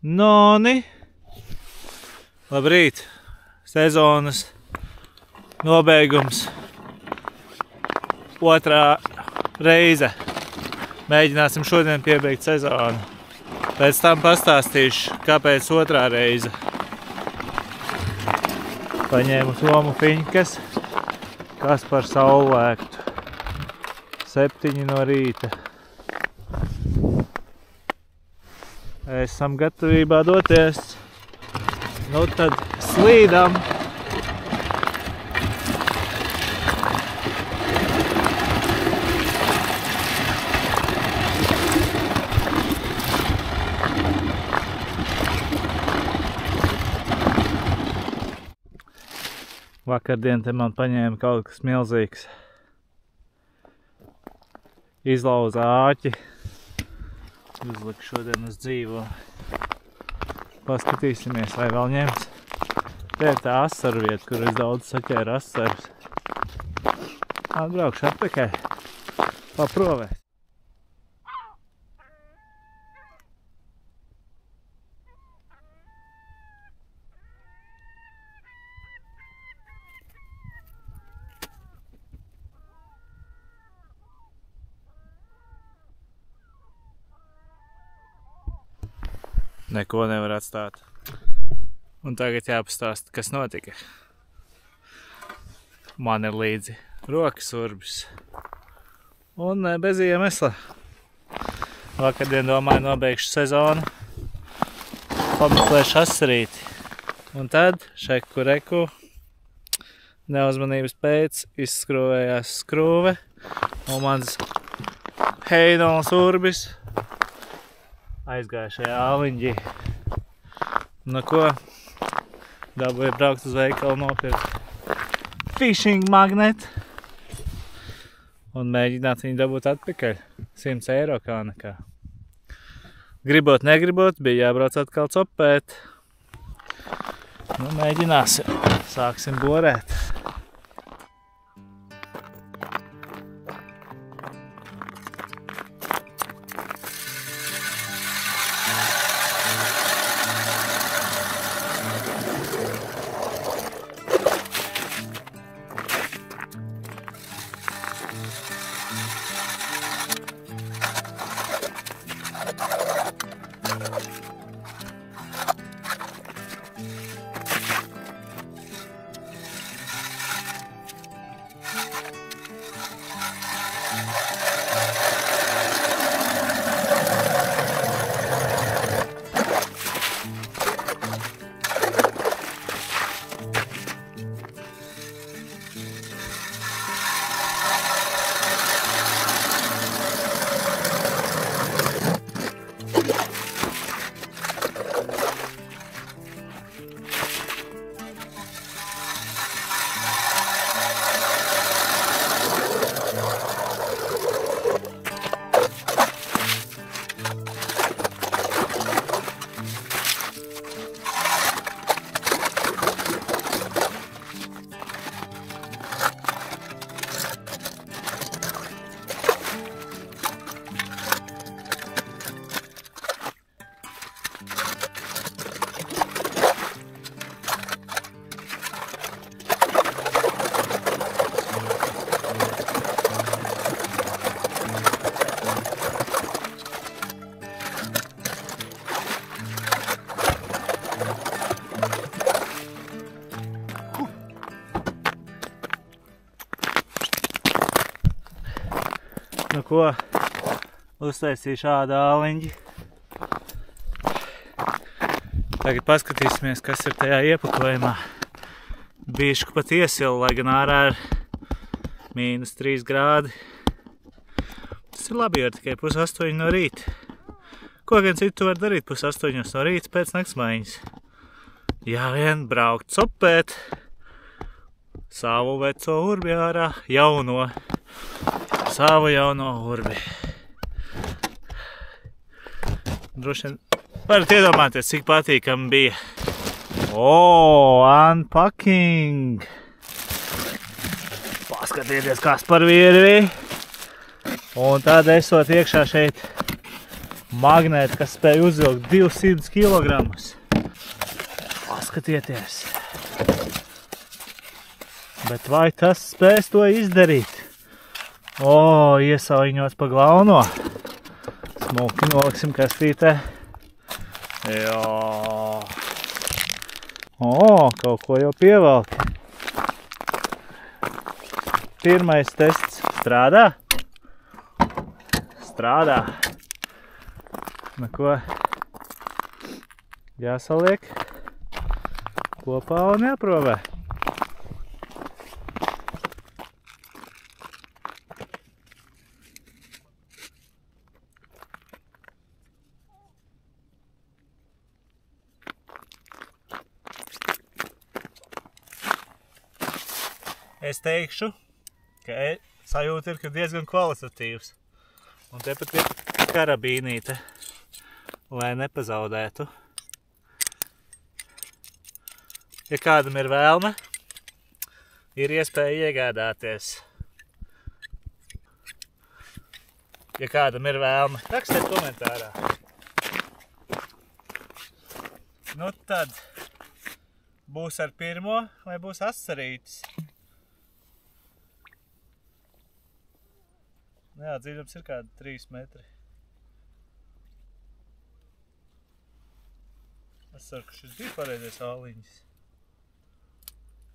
Noni! Labrīt! Sezonas nobeigums. Otrā reize. Mēģināsim šodien piebeigt sezonu. Pēc tam pastāstīšu, kāpēc otrā reize. Paņēmu Tomu fiņkas, kas par saulēktu. 7 no rīta. Esam gatavībā doties. Nu tad slīdam. Vakardien te man paņēma kaut kas milzīgs. Izlauza āķi. Uzliku šodien uz dzīvo. Paskatīsimies, vai vēl ņems. Te ir tā asaru vieta, kur es daudz saķēru asarus. Atbraukšu atpakaļ. Paprovēt. Neko nevar atstāt. Un tagad jāpastāsta, kas notika. Man ir līdzi rokas urbis. Un bez iemesla. Vakardien domāju nobeigšu sezonu. Pameklēšu asarīti. Un tad šeku reku neuzmanības pēc izskrūvējās skrūve. Un mans Heinols urbis aizgāja šajā āliņģī. Nu ko, dabūju braukt uz veikalu nopirkt fishing magnetu un mēģināt viņu dabūt atpakaļ. 100 eiro kā nekā. Gribot, negribot, bija jābrauc atkal copēt. Nu, mēģināsim. Sāksim borēt. Nu ko, uztaisīju šādu āliņģi. Tagad paskatīsimies, kas ir tajā iepakojumā. Bišķi pat iesilu, lai gan ārā ir -3 grādi. Tas ir labi, jo ir tikai 7:30 no rīta. Ko gan citu var darīt 7:30 no rīta pēc naktsmaiņas? Jā, vien braukt copēt savu veco urbi ārā, jauno. Savu jauno urbi. Droši vien varat iedomāties, cik patīkami bija. Unpacking! Paskatieties, kas par virvi. Un tad esot iekšā šeit magnēti, kas spēj uzvilkt 200 kg. Paskatieties. Bet vai tas spēs to izdarīt? O, iesauņos pa galveno. Smuki noliksim kastītē. Jā. O, kaut ko jau pievelk. Pirmais tests strādā? Strādā. Neko jāsaliek kopā un jāprovē. Es teikšu, ka sajūta ir, ka diezgan kvalitatīvs. Un tepat ir karabīnīte, lai nepazaudētu. Ja kādam ir vēlme, ir iespēja iegādāties. Ja kādam ir vēlme, rakstiet komentārā. Nu tad būs ar pirmo vai būs asarītis. Jā, dziļums ir kādi 3 metri. Es ceru, ka šis bija pareizais āliņas.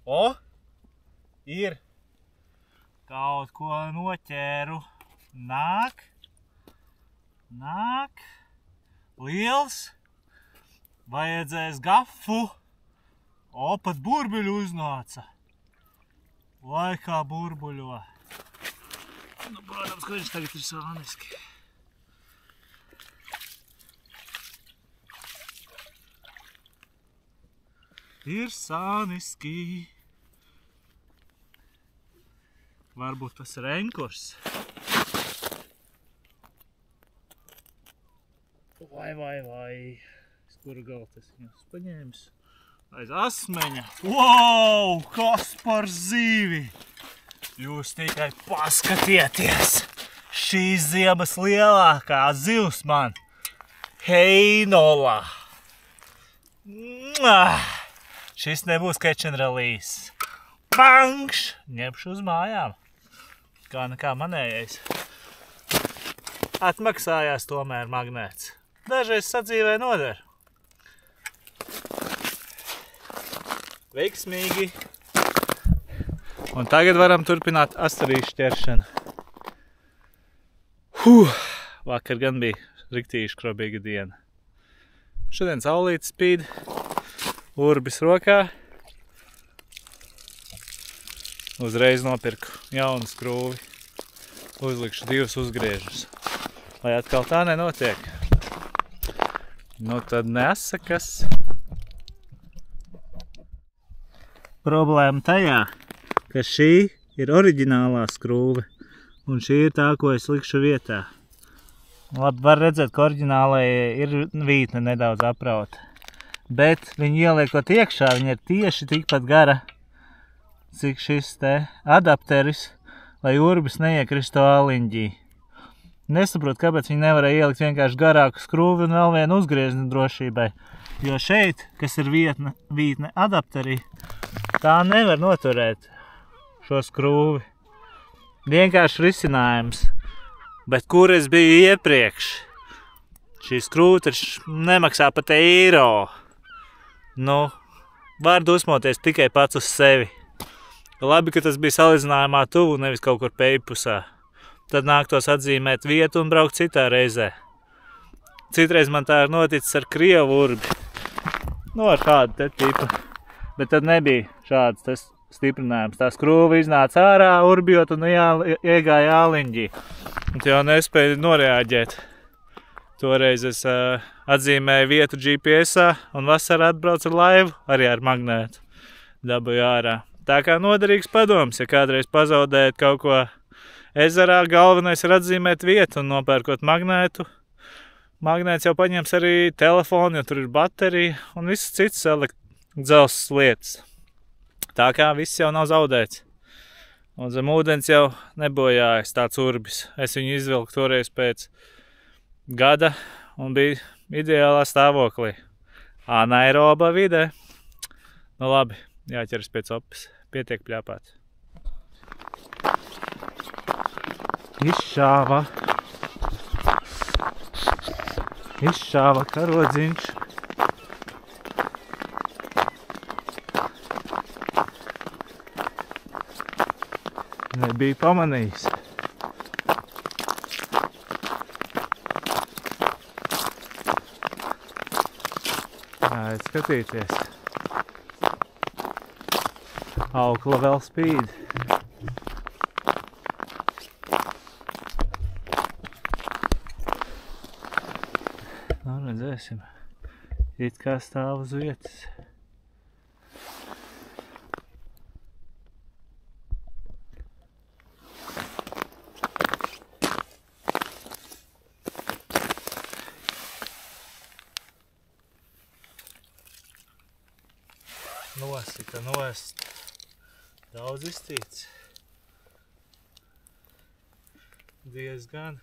O! Ir! Kaut ko noķēru. Nāk! Nāk! Liels! Vajadzēs gafu! O, pat burbuļu uznāca! Lai kā burbuļo! Nu, protams, ka viņš tagad ir sāniski. Ir sāniski. Varbūt tas ir enkurs. Vai. Es kuru galu tas viņus paņēmis? Aiz asmeņa. Wow, kas par zīvi! Jūs tikai paskatieties! Šīs ziemas lielākā zivs man! Heinola! Šis nebūs catch and release. Bankš! Ņemšu uz mājām. Kā nekā manējais. Atmaksājās tomēr magnēts. Dažreiz sadzīvē noder. Veiksmīgi! Un tagad varam turpināt asarīšu ķeršanu. Vakar gan bija riktīgi škrobīga diena. Šodien saulīte spīd, urbis rokā. Uzreiz nopirku jaunu skrūvi. Uzlikšu 2 uzgriežus. Lai atkal tā nenotiek. Nu tad nesakas. Problēma tajā, ka šī ir oriģinālā skrūve, un šī ir tā, ko es likšu vietā. Labi, var redzēt, ka oriģinālai ir vītne nedaudz aprauta. Bet viņu ieliekot iekšā, viņa ir tieši tikpat gara, cik šis te adapteris, lai urbis neiekristu āliņģī. Nesaprotu, kāpēc viņi nevarēja ielikt vienkārši garāku skrūvi un vēl vienu uzgriezni drošībai. Jo šeit, kas ir vītne adapterī, tā nevar noturēt šo skrūvi. Vienkārši risinājums. Bet kur es biju iepriekš? Šī skrūve taču nemaksā pat eiro. Nu, var dusmoties tikai pats uz sevi. Labi, ka tas bija salīdzinājumā tuvu, nevis kaut kur pejpusā. Tad nāktos atzīmēt vietu un braukt citā reizē. Citreiz man tā ir noticis ar Krievu urbi. Nu, ar šādu te tipu. Bet tad nebija šāds tas stiprinājums. Tā skrūva iznāca ārā, urbjot un iegāja āliņģī. Un jau nespēju noreaģēt. Toreiz es atzīmēju vietu GPS-ā un vasarā atbraucu ar laivu, arī ar magnētu. Dabūju ārā. Tā kā noderīgs padoms, ja kādreiz pazaudējat kaut ko ezerā, galvenais ir atzīmēt vietu un nopērkot magnētu. Magnēts jau paņems arī telefonu, jo tur ir baterija un viss cits dzelzs lietas. Tā kā viss jau nav zaudēts. Un zem ūdens jau nebojājas tāds urbis. Es viņu izvilku toreiz pēc gada un bija ideālā stāvoklī. Anaeroba vidē. Nu labi, jāķeras pēc opes. Pietiek pļāpāt. Izšāva karodziņš. Nebija pamanījis. Jāiet skatīties. Aukla vēl spīd. Nu, redzēsim. It kā stāv uz vietas. Nosita nost. Daudz iztīts. Diezgan.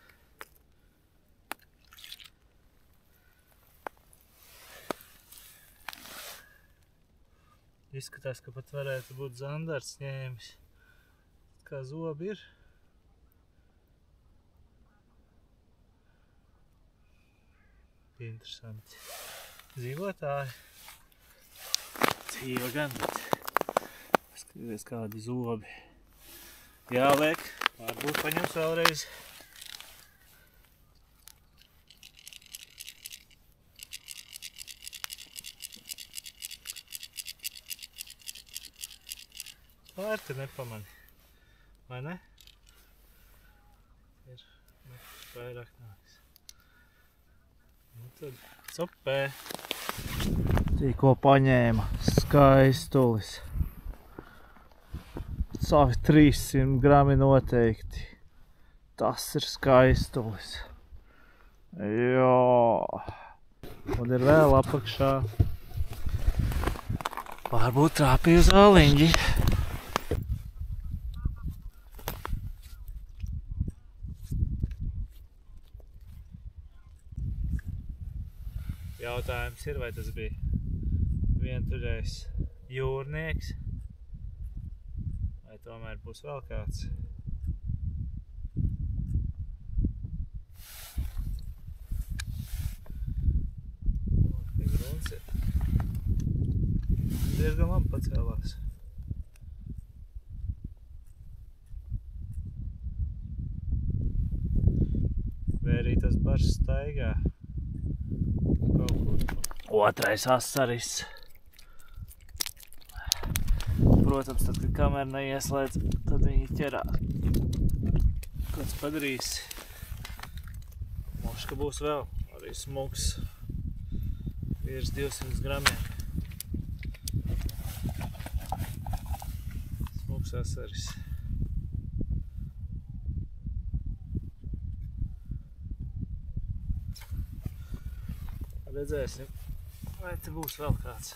Izskatās, ka pat varētu būt zandarts ņēmis. Kā zobi ir. Interesanti. Dzīvotāji. Dzīva gan, bet paskatīties kādi zobi. Jāliek, varbūt paņems vēlreiz. Vērti nepamani, vai ne? Ir vairāk nāks. Nu tad copē. Tikko paņēma skaistulis. Savi 300 grami noteikti. Tas ir skaistulis. Jā. Un ir vēl apakšā. Varbūt trāpīja uz āliņģi. Jautājums ir, vai tas bija vientuļais jūrnieks, vai tomēr būs vēl kāds. Tie gruns ir diezgan labi pacēlās. Vai arī tas bars staigā. Otrais asaris. Protams, tad, kad kamera neieslēdz, tad viņi ķerās. Kāds padarīs. Moška būs vēl arī smuks. Virs 200 gramiem. Smuks asaris. Redzēsim, vai te būs vēl kāds.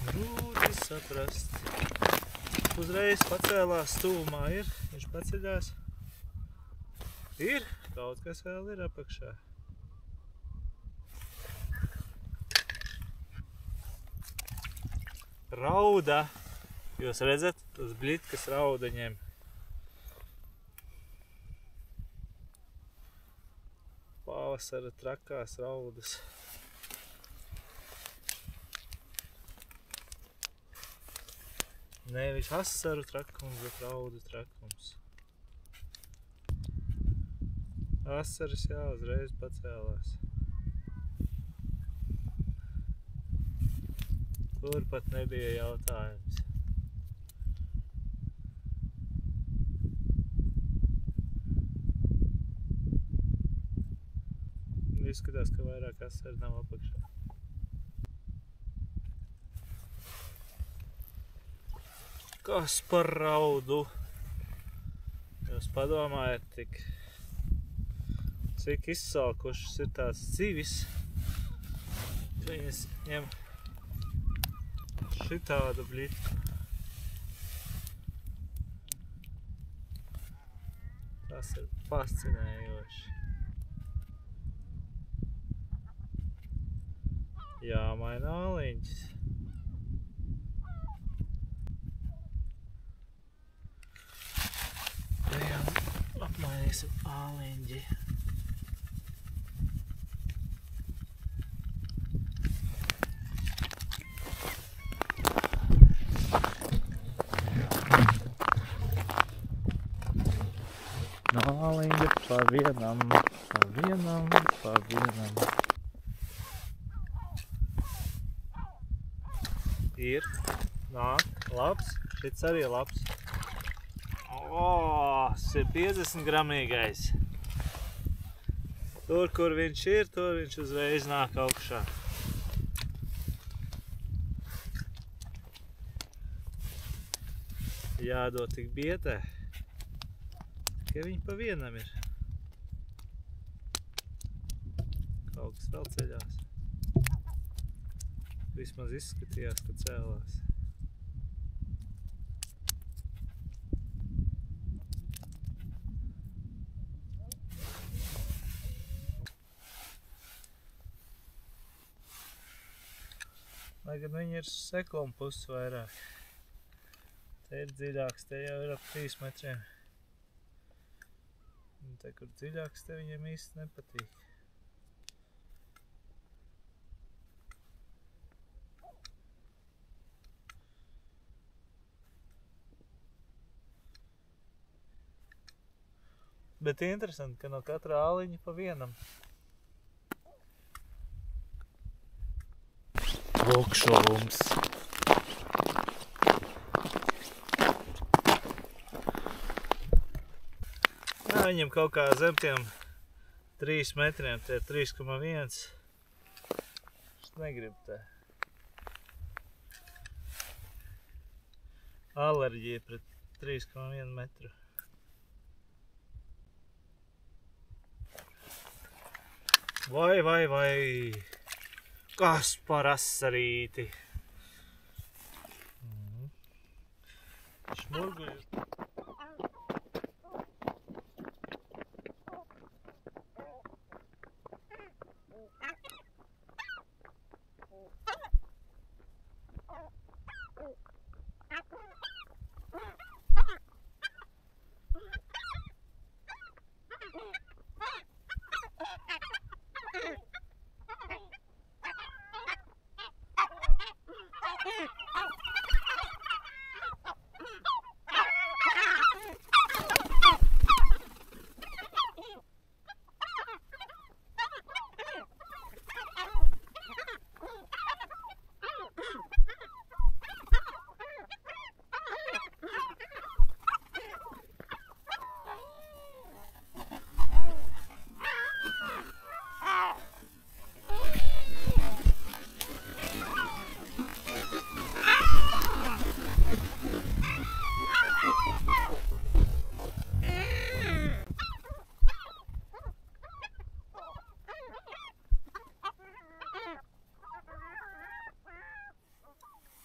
Grūti saprast. Uzreiz pacēlās, stūmā ir, viņš paceļās. Ir, kaut kas vēl ir apakšā. Rauda. Jūs redzat, uz bļitkas rauda ņem. Pavasara trakās raudas. Nevis asaru trakums, bet raudu trakums. Asaris, jā, uzreiz pacēlās. Tur pat nebija jautājums. Izskatās, ka vairāk asari nav apakšā. Kas par raudu? Jūs padomājat tik, cik izsalkušas ir tās zivis. Viņas ņem šitādu bļitku. Tas ir fascinējoši. Jāmaina āliņķis. Ejam, apmainīsim āliņģi. Āliņģi pa vienam. Ir, nāk, labs, šits arī labs. Tas ir 50 gramīgais. Tur, kur viņš ir, tur viņš uzreiz nāk augšā. Jādod tik bietē, ka viņi pa vienam ir. Kaut kas vēl ceļās. Vismaz izskatījās, ka cēlās. Lai gan viņi ir sekundu puses vairāk. Te ir dziļāks, te jau ir ap 3 metriem. Un te, kur dziļāks, te viņiem īsti nepatīk. Bet interesanti, ka no katra āliņa pa vienam. Lukšums. Jā, viņam kaut kā zem tiem 3 metriem, tie 3,1. Es negribu te. Alerģija pret 3,1 metru. Vai. Kas par asarīti? Šmurguļu.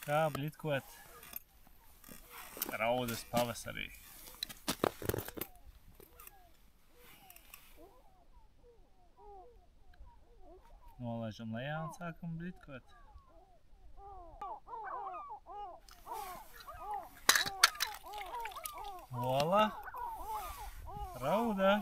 Kā blitkot raudas pavasarī. Nolaižam lejā un sākam blitkot. Vola, rauda.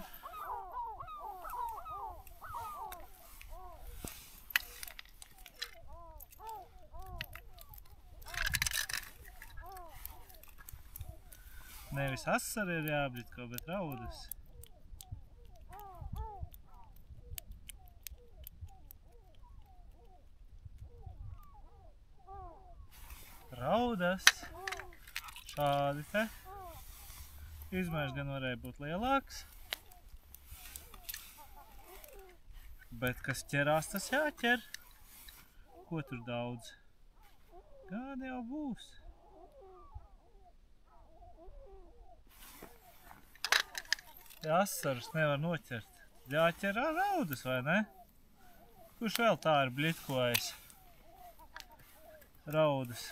Nevis asari ir jāblitko, bet raudas. Raudas. Šādi te. Izmērs gan varēja būt lielāks. Bet kas ķerās, tas jāķer. Ko tur daudz? Kāda jau būs? Asarus nevar noķert. Jāķer ar raudas, vai ne? Kurš vēl tā ir blitkojis? Raudas.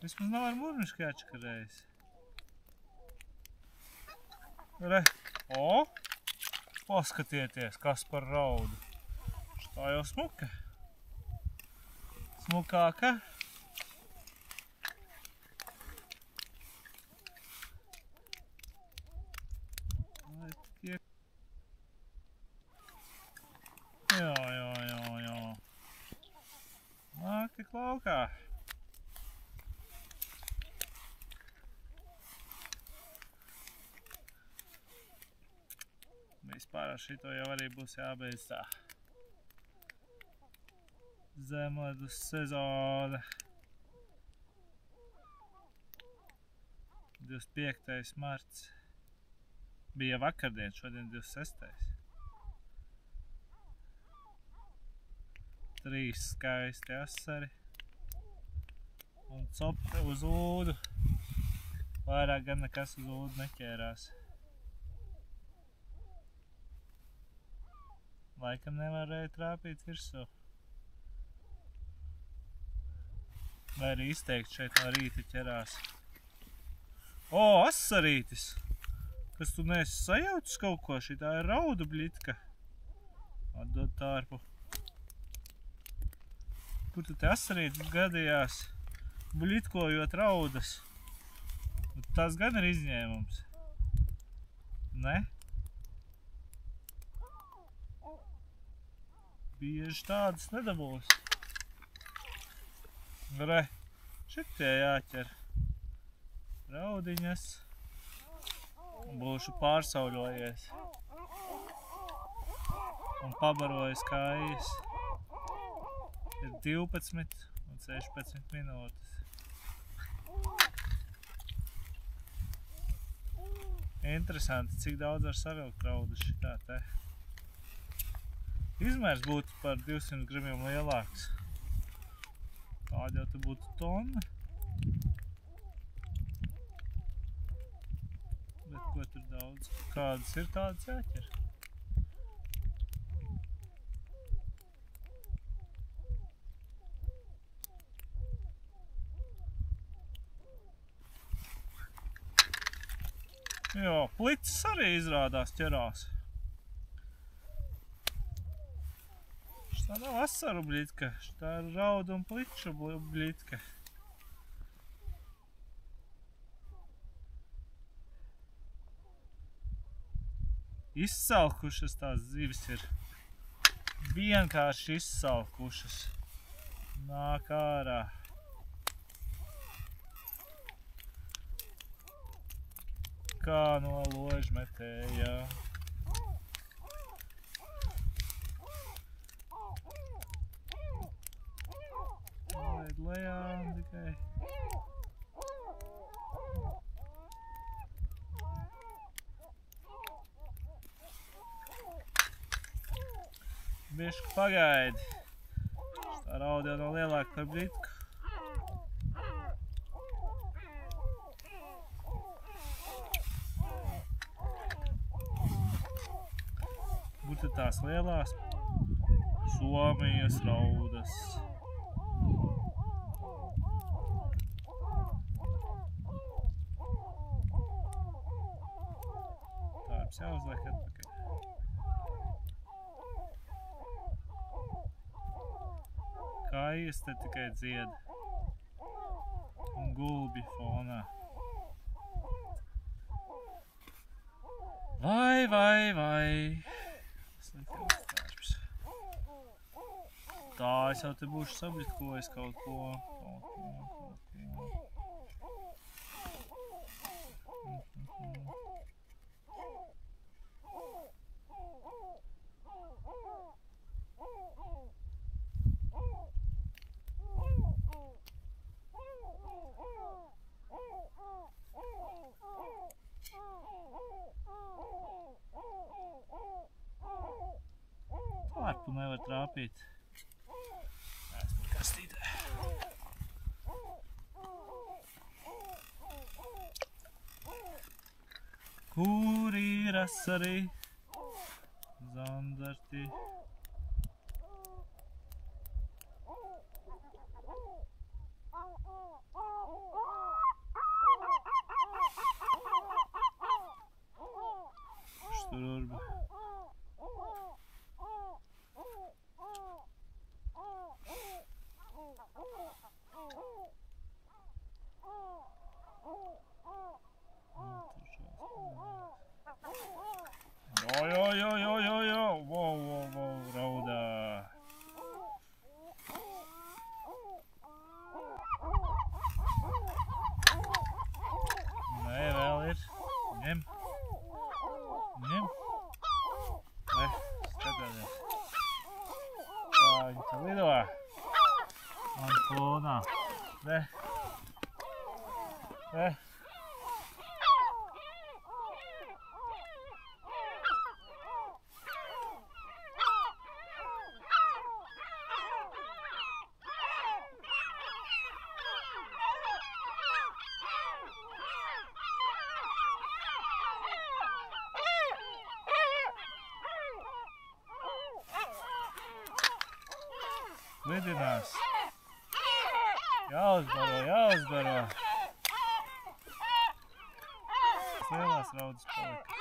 Vismaz nav ar murnišku jāčakarējis. Re, o! Paskatieties, kas par raudu. Tā jau smuka. Smukāka. Jā. Nāk tik laukā. Vispār ar šito jau arī būs jābeidz tā. Zemledus sezona. 25. marts. Bija vakardien, šodien 26. 3 skaisti asari. Un cope uz ūdu. Vairāk gan nekas uz ūdu neķērās. Laikam nevarēja trāpīt virsū. Vai arī izteikt šeit no rīta ķerās. O, asarītis! Kas tu neesi sajaucis kaut ko? Šitā ir raudu bļitka. Atdod tārpu. Kur tu te asarītis gadījās? Bļitkojot raudas. Tas gan ir izņēmums. Ne? Bieži tādas nedabūs. Re, šitie jāķer. Raudiņas. Būšu pārsauļojies. Un pabarojis kājas. Ir 12 un 16 minūtes. Interesanti, cik daudz var savilkt raudus šitā te. Izmērs būtu par 200 gramiem lielāks. Tāda jau tu būtu tonna. Bet ko tur daudz? Kādas ir tādas jāķer? Jā, plicis arī izrādās ķerās. Šitā nav asaru bļitka, šitā ir raudu un pliču bļitka. Izsalkušas tās zivis ir. Vienkārši izsalkušas. Nāk ārā. Kā no ložmetējā. Laid lejām tikai. Bišķi pagaidi. Tā rauda jau nav lielāka par bļitku. Būtu tās lielās Somijas raudas. Tārps jāuzliek atpakaļ. Kājas te tikai dzied. Un gulbi fonā. Vai. Sliktais tārps. Tā, es jau te būšu sabļitkojis kaut ko. Tārpu nevar trāpīt. Esmu kastītē. Kur ir asari? Zandarti. par urbu. Wow, raudā. Nē, vēl ir. Ņem. Skatāmies. Tā viņi te lido. Man fonā. Re. Lidinās. Jāuzbaro. Lielās raudas palika.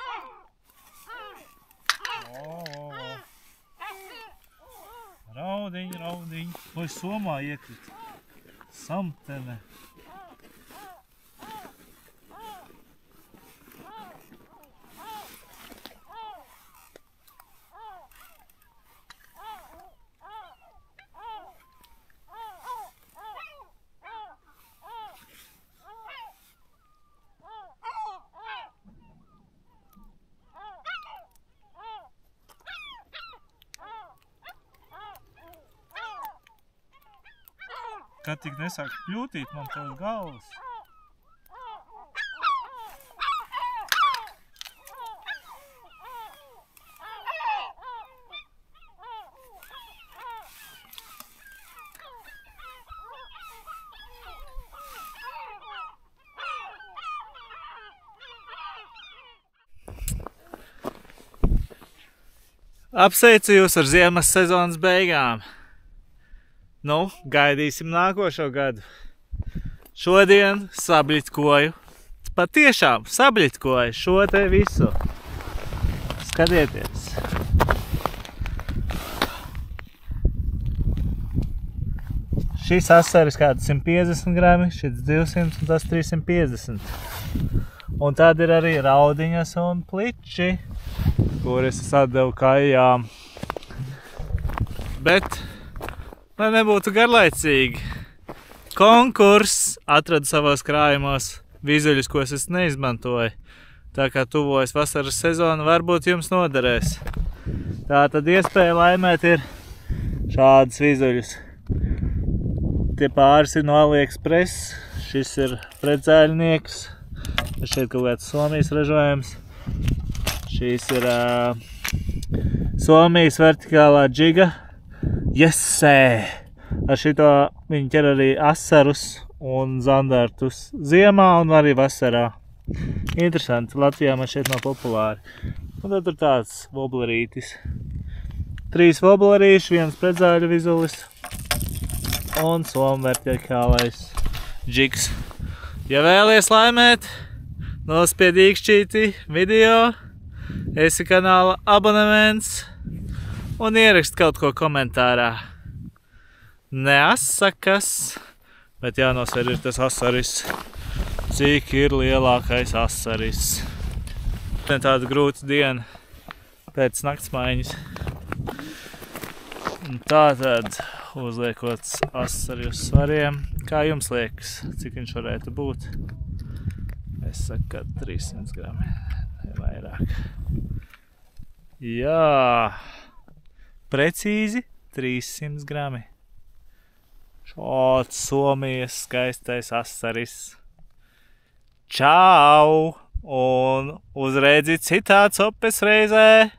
Raudiņi. Vai somā iekrita. Samtene. Kad tik nesāk kļūtīt man tavas galvas. Apsveicu jūs ar ziemas sezonas beigām. Nu, gaidīsim nākošo gadu. Šodien sabļitkoju. Patiešām sabļitkoju šo te visu. Skatieties. Šis asaris kāds 150 grami, šis 200 un tas 350. Un tad ir arī raudiņas un pliči, kuras es atdevu kājām. Bet lai nebūtu garlaicīgi, konkurss atradu savos krājumos vizuļus, ko es neizmantoju. Tā kā tuvojas vasaras sezona, varbūt jums noderēs. Tā tad iespēja laimēt ir šādas vizuļus. Tie pāris ir no AliExpress, šis ir predzēļnieks, šeit kaut kāds Somijas ražojums. Šīs ir Somijas vertikālā džiga. Jesē! Ar šito viņi ķer arī asarus un zandartus ziemā un arī vasarā. Interesanti, Latvijā man šeit nav populāri. Un tad ir tāds woblerītis. 3 woblerīši, 1 predzāļu vizulis un somu vertikālais džigs. Ja vēlies laimēt, nospied īkšķīti video, esi kanāla abonements un ierakst kaut ko komentārā. Neasakas, bet jānosver ir tas asaris. Cik ir lielākais asaris. Tāda grūta diena pēc naktsmaiņas. Tātad uzliekot asari uz svariem. Kā jums liekas, cik viņš varētu būt? Es saku, ka 300 grami, ne vairāk. Jā! Precīzi 300 grami. Šāds Somijas skaistais asaris. Čau! Un uz redzi citā copes reizē!